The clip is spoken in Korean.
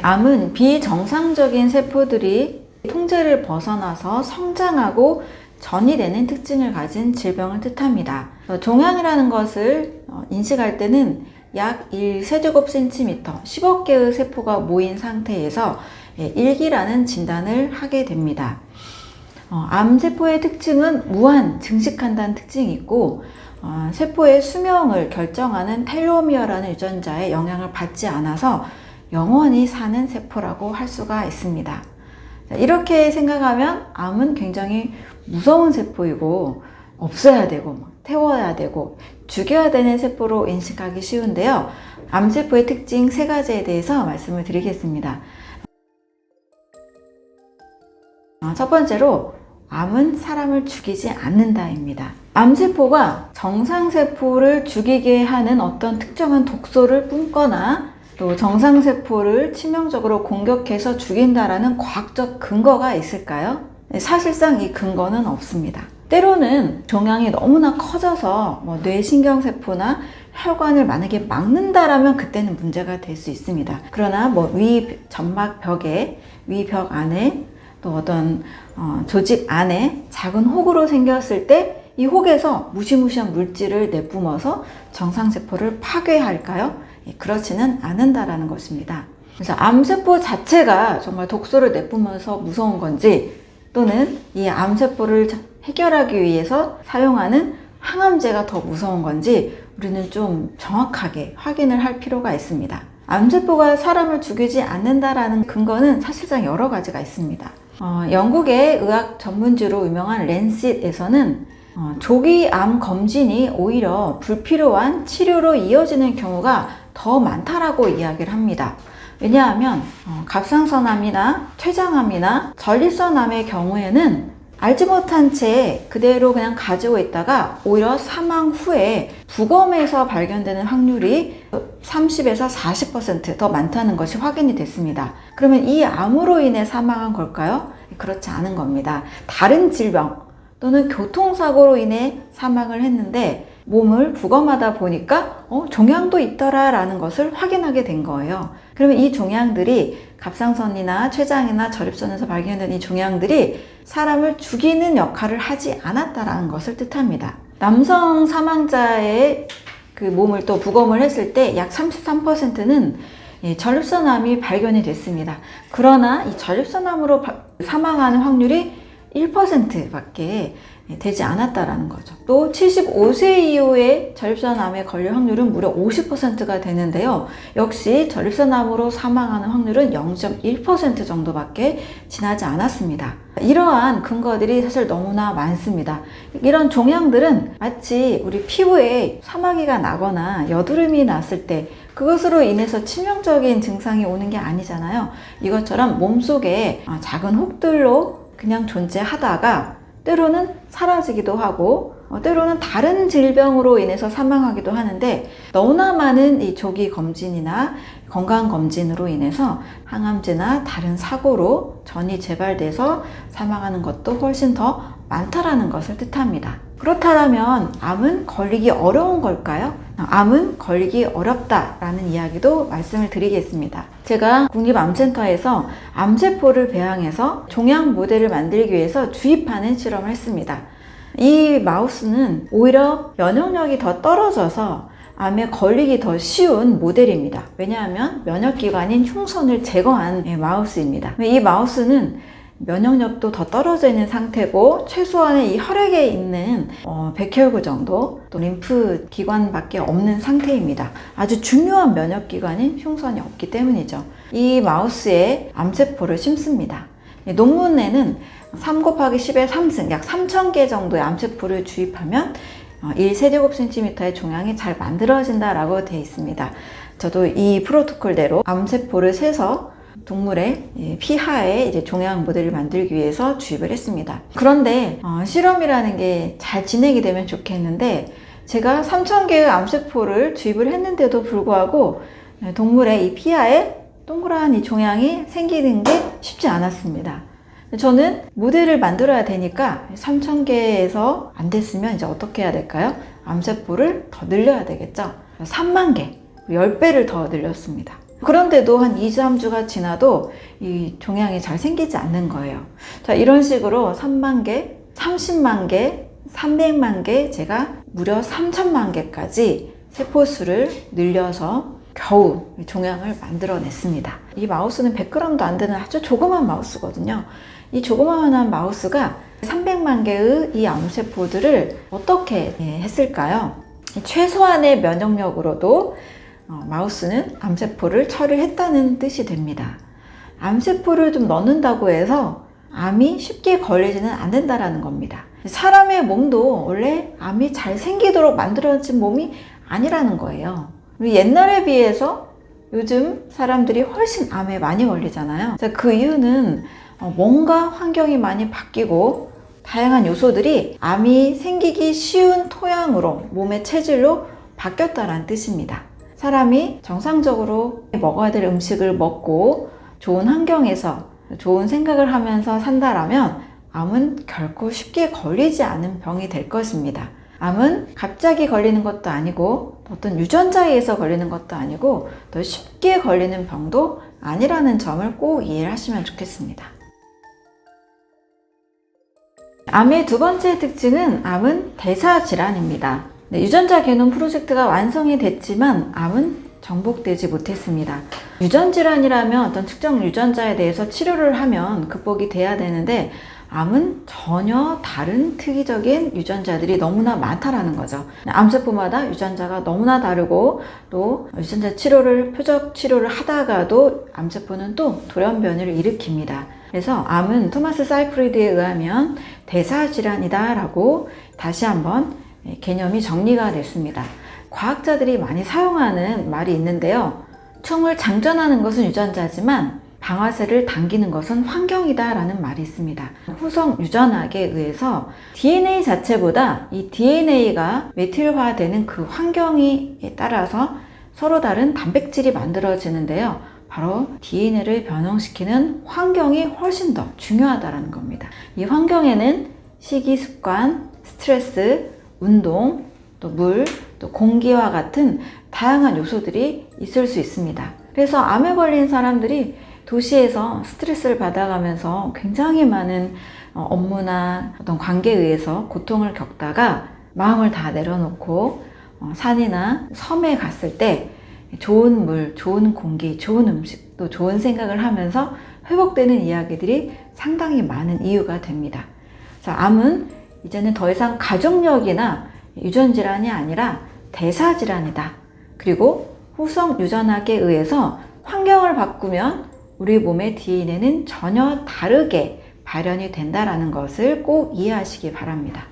암은 비정상적인 세포들이 통제를 벗어나서 성장하고 전이되는 특징을 가진 질병을 뜻합니다. 종양이라는 것을 인식할 때는 약 1세제곱cm, 10억 개의 세포가 모인 상태에서 1기라는 진단을 하게 됩니다. 암세포의 특징은 무한 증식한다는 특징이 있고, 세포의 수명을 결정하는 텔로미어라는 유전자의 영향을 받지 않아서 영원히 사는 세포라고 할 수가 있습니다. 이렇게 생각하면 암은 굉장히 무서운 세포이고 없애야 되고 태워야 되고 죽여야 되는 세포로 인식하기 쉬운데요. 암세포의 특징 3가지에 대해서 말씀을 드리겠습니다. 첫 번째로 암은 사람을 죽이지 않는다입니다. 암세포가 정상세포를 죽이게 하는 어떤 특정한 독소를 뿜거나 또 정상세포를 치명적으로 공격해서 죽인다라는 과학적 근거가 있을까요? 사실상 이 근거는 없습니다. 때로는 종양이 너무나 커져서 뇌신경세포나 혈관을 만약에 막는다라면 그때는 문제가 될 수 있습니다. 그러나 위 점막벽에, 위벽 안에 또 어떤 조직 안에 작은 혹으로 생겼을 때 이 혹에서 무시무시한 물질을 내뿜어서 정상세포를 파괴할까요? 그렇지는 않는다라는 것입니다. 그래서 암세포 자체가 정말 독소를 내뿜어서 무서운 건지 또는 이 암세포를 해결하기 위해서 사용하는 항암제가 더 무서운 건지 우리는 좀 정확하게 확인을 할 필요가 있습니다. 암세포가 사람을 죽이지 않는다라는 근거는 사실상 여러 가지가 있습니다. 영국의 의학 전문지로 유명한 랜싯에서는 조기 암 검진이 오히려 불필요한 치료로 이어지는 경우가 더 많다라고 이야기를 합니다. 왜냐하면 갑상선암이나 췌장암이나 전립선암의 경우에는 알지 못한 채 그대로 그냥 가지고 있다가 오히려 사망 후에 부검에서 발견되는 확률이 30에서 40% 더 많다는 것이 확인이 됐습니다. 그러면 이 암으로 인해 사망한 걸까요? 그렇지 않은 겁니다. 다른 질병 또는 교통사고로 인해 사망을 했는데 몸을 부검하다 보니까 종양도 있더라라는 것을 확인하게 된 거예요. 그러면 이 종양들이 갑상선이나 췌장이나 전립선에서 발견된 이 종양들이 사람을 죽이는 역할을 하지 않았다라는 것을 뜻합니다. 남성 사망자의 그 몸을 또 부검을 했을 때 약 33%는 전립선암이 발견이 됐습니다. 그러나 이 전립선암으로 사망하는 확률이 1%밖에 되지 않았다라는 거죠. 또 75세 이후에 전립선암에 걸릴 확률은 무려 50%가 되는데요. 역시 전립선암으로 사망하는 확률은 0.1% 정도밖에 지나지 않았습니다. 이러한 근거들이 사실 너무나 많습니다. 이런 종양들은 마치 우리 피부에 사마귀가 나거나 여드름이 났을 때 그것으로 인해서 치명적인 증상이 오는 게 아니잖아요. 이것처럼 몸속에 작은 혹들로 그냥 존재하다가 때로는 사라지기도 하고 때로는 다른 질병으로 인해서 사망하기도 하는데 너무나 많은 이 조기 검진이나 건강검진으로 인해서 항암제나 다른 사고로 전이 재발돼서 사망하는 것도 훨씬 더 많다라는 것을 뜻합니다. 그렇다면 암은 걸리기 어려운 걸까요? 암은 걸리기 어렵다라는 이야기도 말씀을 드리겠습니다. 제가 국립암센터에서 암세포를 배양해서 종양 모델을 만들기 위해서 주입하는 실험을 했습니다. 이 마우스는 오히려 면역력이 더 떨어져서 암에 걸리기 더 쉬운 모델입니다. 왜냐하면 면역기관인 흉선을 제거한 마우스입니다. 이 마우스는 면역력도 더 떨어져 있는 상태고 최소한의 이 혈액에 있는 백혈구 정도 또 림프 기관밖에 없는 상태입니다. 아주 중요한 면역기관인 흉선이 없기 때문이죠. 이 마우스에 암세포를 심습니다. 논문에는 3 곱하기 10의 3승 약 3000개 정도의 암세포를 주입하면 1세제곱cm의 종양이 잘 만들어진다라고 되어 있습니다. 저도 이 프로토콜대로 암세포를 세서 동물의 피하에 이제 종양 모델을 만들기 위해서 주입을 했습니다. 그런데 실험이라는 게 잘 진행이 되면 좋겠는데 제가 3000개의 암세포를 주입을 했는데도 불구하고 동물의 이 피하에 동그란 이 종양이 생기는 게 쉽지 않았습니다. 저는 모델을 만들어야 되니까 3000개에서 안 됐으면 이제 어떻게 해야 될까요? 암세포를 더 늘려야 되겠죠. 3만 개, 10배를 더 늘렸습니다. 그런데도 한 2, 3주가 지나도 이 종양이 잘 생기지 않는 거예요. 자, 이런 식으로 3만 개, 30만 개, 300만 개, 제가 무려 3천만 개까지 세포수를 늘려서 겨우 종양을 만들어냈습니다. 이 마우스는 100g도 안 되는 아주 조그만 마우스거든요. 이 조그마한 마우스가 300만 개의 이 암세포들을 어떻게 했을까요? 최소한의 면역력으로도 마우스는 암세포를 처리했다는 뜻이 됩니다. 암세포를 좀 넣는다고 해서 암이 쉽게 걸리지는 않는다라는 겁니다. 사람의 몸도 원래 암이 잘 생기도록 만들어진 몸이 아니라는 거예요. 옛날에 비해서 요즘 사람들이 훨씬 암에 많이 걸리잖아요. 그 이유는 뭔가 환경이 많이 바뀌고 다양한 요소들이 암이 생기기 쉬운 토양으로, 몸의 체질로 바뀌었다는 뜻입니다. 사람이 정상적으로 먹어야 될 음식을 먹고 좋은 환경에서 좋은 생각을 하면서 산다라면 암은 결코 쉽게 걸리지 않은 병이 될 것입니다. 암은 갑자기 걸리는 것도 아니고 어떤 유전자에 의해서 걸리는 것도 아니고 더 쉽게 걸리는 병도 아니라는 점을 꼭 이해를 하시면 좋겠습니다. 암의 두 번째 특징은 암은 대사질환입니다. 유전자 개놈 프로젝트가 완성이 됐지만 암은 정복되지 못했습니다. 유전질환이라면 어떤 특정 유전자에 대해서 치료를 하면 극복이 돼야 되는데 암은 전혀 다른 특이적인 유전자들이 너무나 많다라는 거죠. 암세포마다 유전자가 너무나 다르고 또 유전자 치료를, 표적 치료를 하다가도 암세포는 또 돌연변이를 일으킵니다. 그래서 암은 토마스 사이프리드에 의하면 대사질환이다 라고 다시 한번 개념이 정리가 됐습니다. 과학자들이 많이 사용하는 말이 있는데요. tum을 장전하는 것은 유전자지만 방아쇠를 당기는 것은 환경이다 라는 말이 있습니다. 후성 유전학에 의해서 DNA 자체보다 이 DNA가 메틸화되는 그 환경에 따라서 서로 다른 단백질이 만들어지는데요. 바로 DNA를 변형시키는 환경이 훨씬 더 중요하다는 겁니다. 이 환경에는 식이 습관, 스트레스, 운동, 또 물, 또 공기와 같은 다양한 요소들이 있을 수 있습니다. 그래서 암에 걸린 사람들이 도시에서 스트레스를 받아가면서 굉장히 많은 업무나 어떤 관계에 의해서 고통을 겪다가 마음을 다 내려놓고 산이나 섬에 갔을 때 좋은 물, 좋은 공기, 좋은 음식, 또 좋은 생각을 하면서 회복되는 이야기들이 상당히 많은 이유가 됩니다. 자, 암은 이제는 더 이상 가족력이나 유전질환이 아니라 대사질환이다. 그리고 후성 유전학에 의해서 환경을 바꾸면 우리 몸의 DNA는 전혀 다르게 발현이 된다는 것을 꼭 이해하시기 바랍니다.